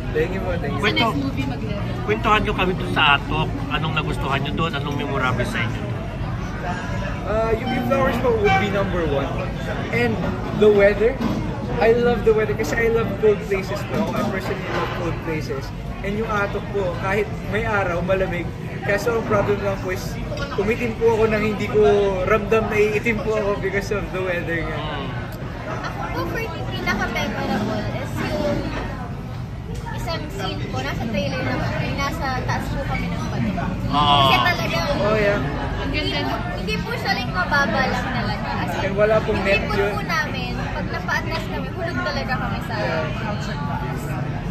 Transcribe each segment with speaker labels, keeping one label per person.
Speaker 1: Thank you po, thank you.
Speaker 2: Sa next movie mag-level.
Speaker 3: Kwentuhan nyo kami doon sa Atok. Anong nagustuhan nyo doon? Anong memorable sa inyo?
Speaker 1: Yung flowers po would be number 1. And the weather, I love the weather kasi I love cold places po. I personally love cold places. And yung Atok po, kahit may araw, malamig. Kaso ang problem lang po is, umitim po ako nang hindi ko ramdam na iitim po ako because of the weather nga.
Speaker 4: Ako for me, pinaka-memorable is yung isang scene po, nasa trailer naman, ay nasa taas po kami ng bato. Kasi talaga,
Speaker 1: Oh yeah.
Speaker 4: hindi po siya like mababa lang talaga. As in,
Speaker 1: And wala pong net
Speaker 4: yung
Speaker 1: yun.
Speaker 4: po namin, pag napaatras kami, hulog talaga kami sa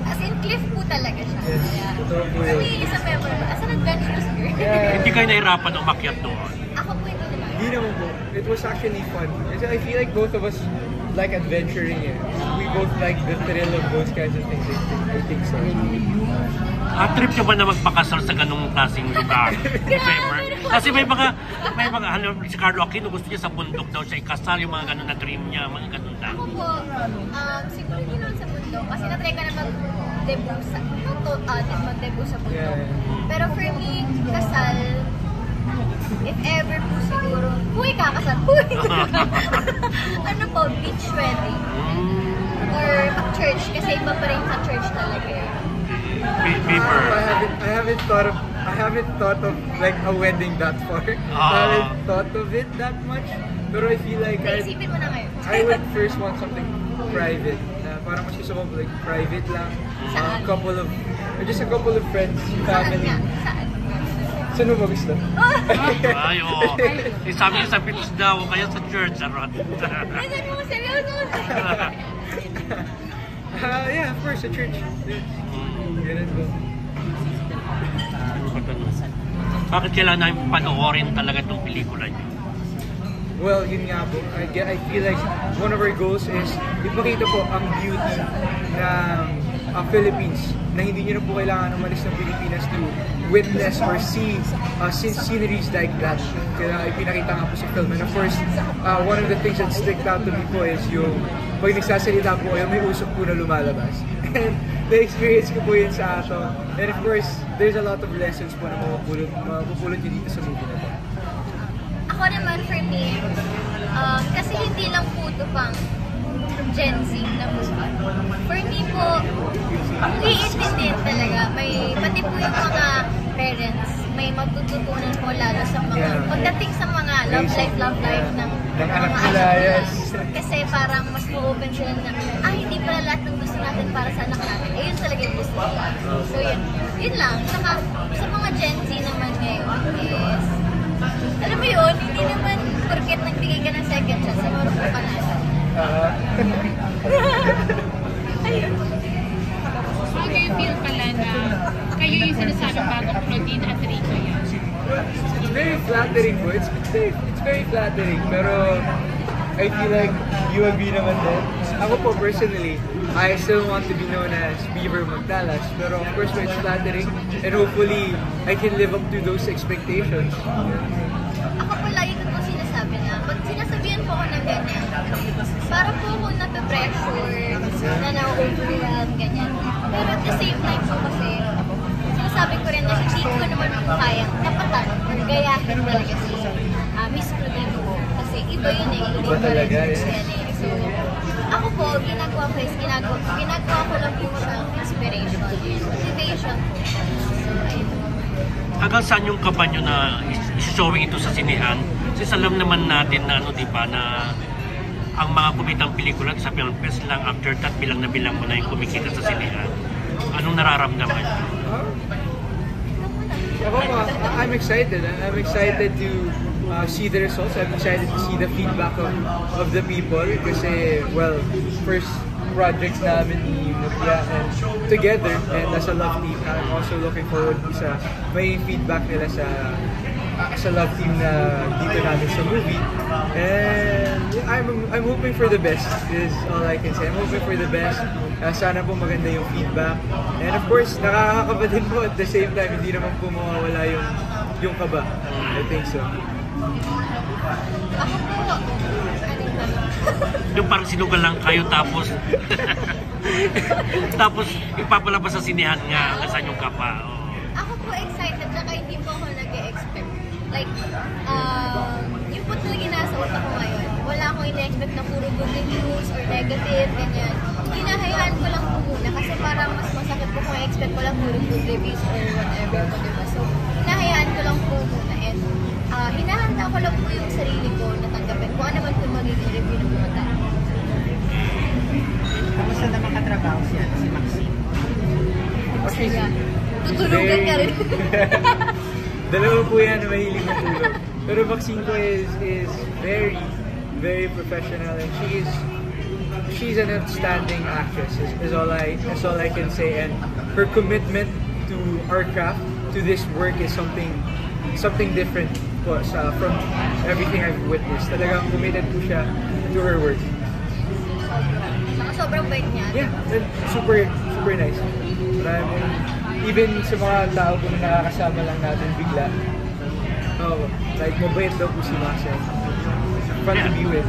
Speaker 4: as in, cliff po talaga siya.
Speaker 1: Yes,
Speaker 4: Kaya,
Speaker 1: totoo po
Speaker 4: for
Speaker 1: yun.
Speaker 4: me, is a memorable. As an adventurous girl.
Speaker 1: Yeah.
Speaker 3: Hindi kayo nahirapan umakyat doon?
Speaker 4: Ako po hindi naman.
Speaker 1: Hindi naman po. It was actually fun. Kasi I feel like both of us like adventuring eh. We both like the thrill of those kinds of things. I think so.
Speaker 3: Trip nyo ba na magpakasal sa ganung klaseng lugar? If ever? Kasi may mga, ano, si Carlo Aquino gusto niya sa bundok daw siya ikasal, yung mga ganun na dream niya, mga ganun lang.
Speaker 4: Ako po, siguro hindi naman sa bundok. Kasi na-try ka na mag-debut sa, mag-debut sa bundok.
Speaker 1: Yeah.
Speaker 4: Pero for me, kasal, if ever po siguro, huy kakasal, huy! Ano po, beach wedding. Or church, kasi iba pa rin sa church talaga eh.
Speaker 3: Paper.
Speaker 1: I haven't thought of like a wedding that far. I haven't thought of it that much. Pero I feel like
Speaker 4: Naisipin mo na ngayon.
Speaker 1: I would first want something private. Parang mas gusto ko like private lang.
Speaker 4: Saan?
Speaker 1: Just a couple of friends, family.
Speaker 4: Saan nga? Saan?
Speaker 1: Saan mo ba gusto?
Speaker 3: Ay, oo. Sabi niya sa beach daw, kaya sa church, Arot.
Speaker 4: Nasaan mo seryoso?
Speaker 1: Yeah, of course, a church. Ganun po.
Speaker 3: Bakit kailangan namin panoorin talaga itong pelikula niyo?
Speaker 1: Well, yun nga po. I feel like one of our goals is ipakita po ang beauty ng Philippines na hindi nyo na po kailangan umalis ng Pilipinas to witness or see sceneries like that. Kaya ipinakita nga po sa film. And of course, one of the things that stick out to me po is yung pag nagsasalita po kayo, may usok po na lumalabas. And na-experience ko po yun sa ato. And of course, there's a lot of lessons po na mapupulot nyo dito sa movie na to.
Speaker 4: Ako naman for me, kasi hindi lang po ito pang Gen Z na movie. For me po, iintindihin talaga. Pati po yung mga parents, may matututunan po lalo sa mga, pagdating sa mga love life ng
Speaker 1: anak
Speaker 4: mga
Speaker 1: nila,
Speaker 4: anak nila.
Speaker 1: yes.
Speaker 4: Kasi parang mas ma-open sila na, hindi pala lahat ng gusto natin para sa anak natin. Yun talaga yung gusto nila. So yun lang. Saka sa mga Gen Z naman ngayon is, alam mo yun, hindi naman porket nagbigay ka ng second chance, marunong ka na. Ayun.
Speaker 2: How do you feel pala na kayo yung sinasabing bagong Claudine at Rico yan?
Speaker 1: It's very flattering po. It's very flattering. Pero I feel like you agree naman din. Ako po personally, I still want to be known as Beaver Magdalas. Pero of course, it's flattering. And hopefully, I can live up to those expectations.
Speaker 4: Ako po lagi ko po sinasabi na, pag sinasabihan po ako ng ganyan, para po ako nape-pressure, na na-overwhelm, ganyan. Pero at the same time po kasi, sinasabi ko rin na hindi ko naman po kayang tapatan, gayahin talaga si Miss Claudine po. Kasi iba yun eh, hindi ko rin yan eh. So, ako po, ginagawa ko lang po siyang inspiration, motivation po. So, ayun.
Speaker 3: Hanggang saan yung kaba nyo na showing ito sa sinehan? Kasi alam naman natin na ano, di ba, na ang mga kumitang pelikula sa film fest lang, after that, bilang na bilang mo na yung kumikita sa sinehan. Anong nararamdaman nyo?
Speaker 1: I'm excited. I'm excited to see the results. I'm excited to see the feedback of the people. Kasi, well, first projects namin ni Mutya and together and as a love team. I'm also looking forward sa may feedback nila sa love team na dito namin sa movie. And I'm hoping for the best is all I can say. I'm hoping for the best. Sana po maganda yung feedback. And of course, nakakakaba din po at the same time, hindi naman po mawawala yung kaba. I think so.
Speaker 4: Ako po,
Speaker 3: Yung parang sinugal lang kayo tapos Tapos ipapalabas sa sinihan nga kasan yung kapa. Oh.
Speaker 4: Ako po excited, tsaka hindi po ako nag-expect. Like, yung po talaga nasa utak ko ngayon. Wala akong ina-expect na puro good news or negative, ganyan. Hinahayaan ko lang po muna kasi parang mas masakit po kung i-expect ko lang puro good reviews or whatever po, diba? So, hinahayaan ko lang po muna and hinahanda ko lang po yung sarili ko na tanggapin kung ano man po magiging review ng mga tao.
Speaker 5: Kamusta naman katrabaho siya, si Maxine?
Speaker 4: Masaya. Tutulugan ka rin.
Speaker 1: Dalawa po yan na mahilig matulog. Pero Maxine ko is very, very professional and she's an outstanding actress is all I can say, and her commitment to our craft, to this work is something different po from everything I've witnessed. Talagang committed po siya to her work.
Speaker 4: Sobrang bait niya.
Speaker 1: Yeah, and super nice. Maraming, even sa mga tao po na nakakasama lang natin bigla. Like mabait daw po si Maxa. Fun to be with.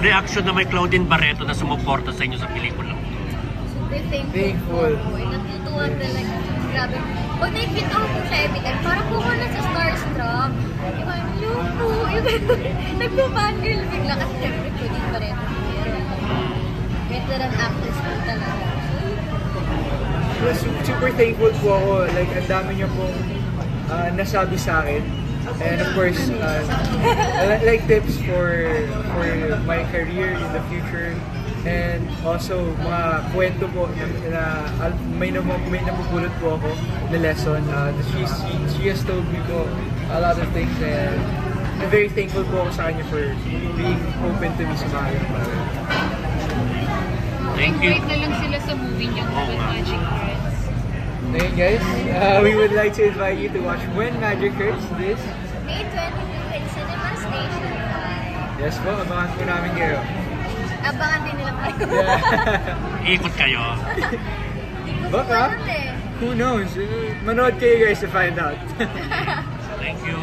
Speaker 3: Reaction na may Claudine Barreto na sumuporta sa inyo sa pelikula.
Speaker 4: Super
Speaker 1: Thankful.
Speaker 4: po. Natutuwa talaga. Grabe. Pag nakikita ko po siya every time, parang po ko na sa starstruck. Yung ano, yung po, yung nagpo-fangirl bigla kasi syempre po din pa rin. Veteran actress po talaga.
Speaker 1: Super thankful po ako. Like, ang dami niyo pong nasabi sa akin. And of course, like tips for my career in the future. And also, mga kwento po na may napupulot po ako na lesson. She has told me po a lot of things, and I'm very thankful po ako sa kanya for being open to me sa mga ganun.
Speaker 3: Thank you.
Speaker 2: Wait na lang sila sa movie niyo with Magic Words.
Speaker 1: Ayun guys, we would like to invite you to watch When Magic Hurts this
Speaker 4: May 22 in Cinema Station.
Speaker 1: Yes po, abangan po namin kayo.
Speaker 4: Abangan din nila kayo.
Speaker 1: Yeah.
Speaker 3: Ikot kayo.
Speaker 1: Baka,
Speaker 4: Alam eh.
Speaker 1: who knows? Manood kayo guys to find out.
Speaker 3: Thank you.